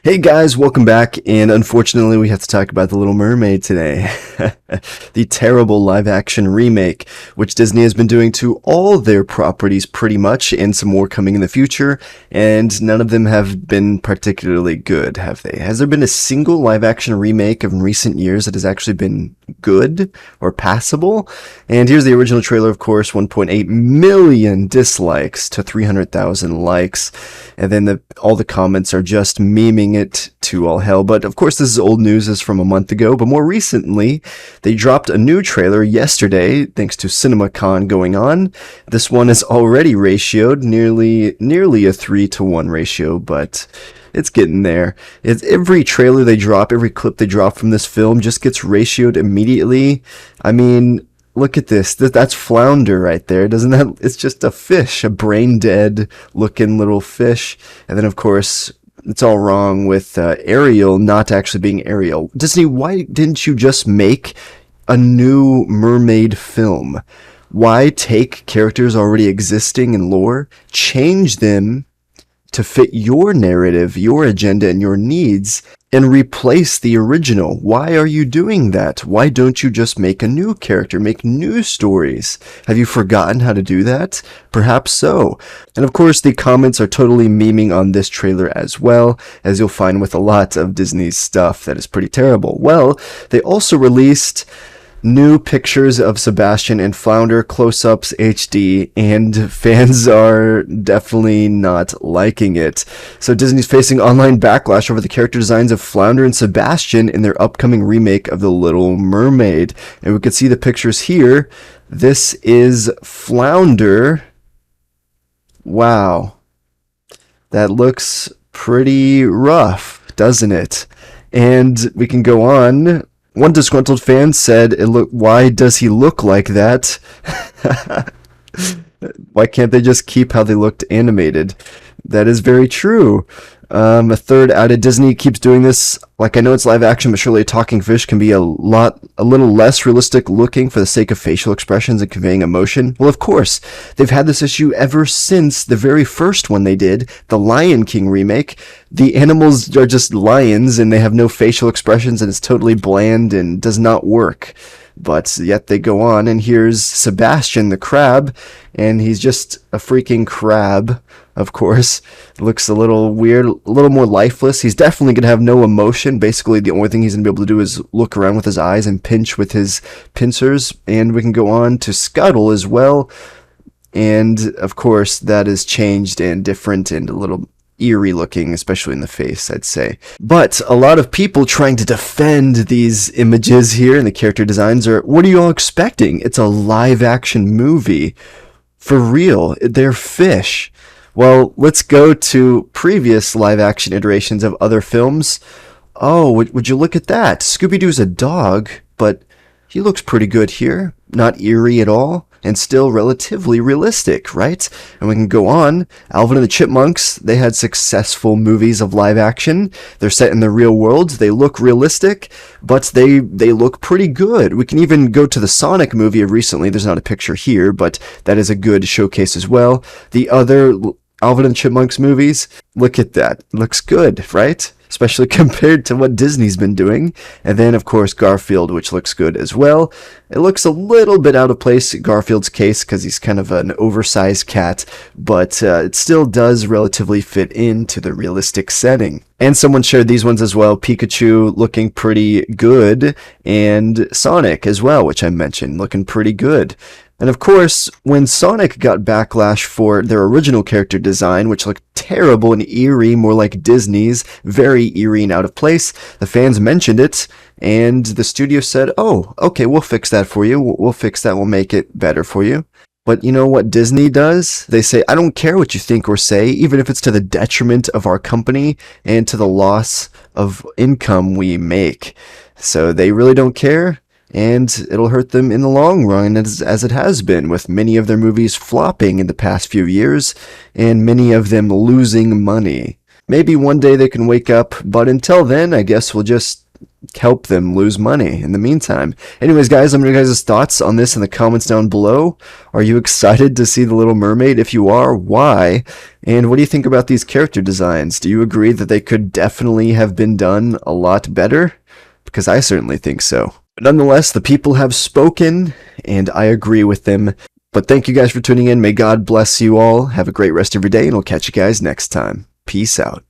Hey guys, welcome back, and unfortunately we have to talk about The Little Mermaid today. The terrible live-action remake, which Disney has been doing to all their properties pretty much, and some more coming in the future, and none of them have been particularly good, have they? Has there been a single live-action remake in recent years that has actually been good or passable? And here's the original trailer, of course, 1.8 million dislikes to 300,000 likes, and then all the comments are just memeing it to all hell. But of course, this is old news, is from a month ago. But more recently, they dropped a new trailer yesterday, thanks to CinemaCon going on. This one is already ratioed nearly a 3-to-1 ratio, but it's getting there. Every trailer they drop, every clip they drop from this film just gets ratioed immediately. I mean, look at this. That's Flounder right there. Doesn't that? It's just a fish, a brain dead looking little fish. And then, of course, it's all wrong with Ariel not actually being Ariel. Disney, why didn't you just make a new mermaid film? Why take characters already existing in lore, change them to fit your narrative, your agenda, and your needs, and replace the original? Why are you doing that? Why don't you just make a new character, make new stories? Have you forgotten how to do that? Perhaps so. And of course, the comments are totally memeing on this trailer as well, as you'll find with a lot of Disney's stuff that is pretty terrible. Well, they also released new pictures of Sebastian and Flounder, close-ups, HD, and fans are definitely not liking it. So Disney's facing online backlash over the character designs of Flounder and Sebastian in their upcoming remake of The Little Mermaid. And we can see the pictures here. This is Flounder. Wow. That looks pretty rough, doesn't it? And we can go on. One disgruntled fan said, "Why does he look like that?" Why can't they just keep how they looked animated? That is very true. A third added, "Disney keeps doing this. Like, I know it's live action, but surely a talking fish can be a little less realistic looking for the sake of facial expressions and conveying emotion." Well, of course, they've had this issue ever since the very first one they did, the Lion King remake. The animals are just lions and they have no facial expressions, and it's totally bland and does not work. But yet they go on, and here's Sebastian the crab, and he's just a freaking crab, of course. It looks a little weird, a little more lifeless. He's definitely going to have no emotion. Basically, the only thing he's going to be able to do is look around with his eyes and pinch with his pincers. And we can go on to Scuttle as well. And, of course, that is changed and different and a little eerie looking, especially in the face, I'd say. But a lot of people trying to defend these images here and the character designs are, what are you all expecting? It's a live action movie. For real, they're fish. Well, let's go to previous live action iterations of other films. Oh, would you look at that? Scooby-Doo's a dog, but he looks pretty good here. Not eerie at all, and still relatively realistic, right? And we can go on. Alvin and the Chipmunks, they had successful movies of live action. They're set in the real world. They look realistic, but they look pretty good. We can even go to the Sonic movie of recently. There's not a picture here, but that is a good showcase as well. The other Alvin and Chipmunks movies, look at that. Looks good, right? Especially compared to what Disney's been doing. And then, of course, Garfield, which looks good as well. It looks a little bit out of place in Garfield's case because he's kind of an oversized cat, but it still does relatively fit into the realistic setting. And someone shared these ones as well. Pikachu looking pretty good, and Sonic as well, which I mentioned, looking pretty good. And of course, when Sonic got backlash for their original character design, which looked terrible and eerie, more like Disney's, very eerie and out of place, the fans mentioned it, and the studio said, "Oh, okay, we'll fix that for you. We'll fix that. We'll make it better for you." But you know what Disney does? They say, "I don't care what you think or say, even if it's to the detriment of our company and to the loss of income we make." So they really don't care. And it'll hurt them in the long run, as it has been, with many of their movies flopping in the past few years, and many of them losing money. Maybe one day they can wake up, but until then, I guess we'll just help them lose money in the meantime. Anyways, guys, let me know your guys' thoughts on this in the comments down below. Are you excited to see The Little Mermaid? If you are, why? And what do you think about these character designs? Do you agree that they could definitely have been done a lot better? Because I certainly think so. But nonetheless, the people have spoken, and I agree with them. But thank you guys for tuning in. May God bless you all. Have a great rest of your day, and we'll catch you guys next time. Peace out.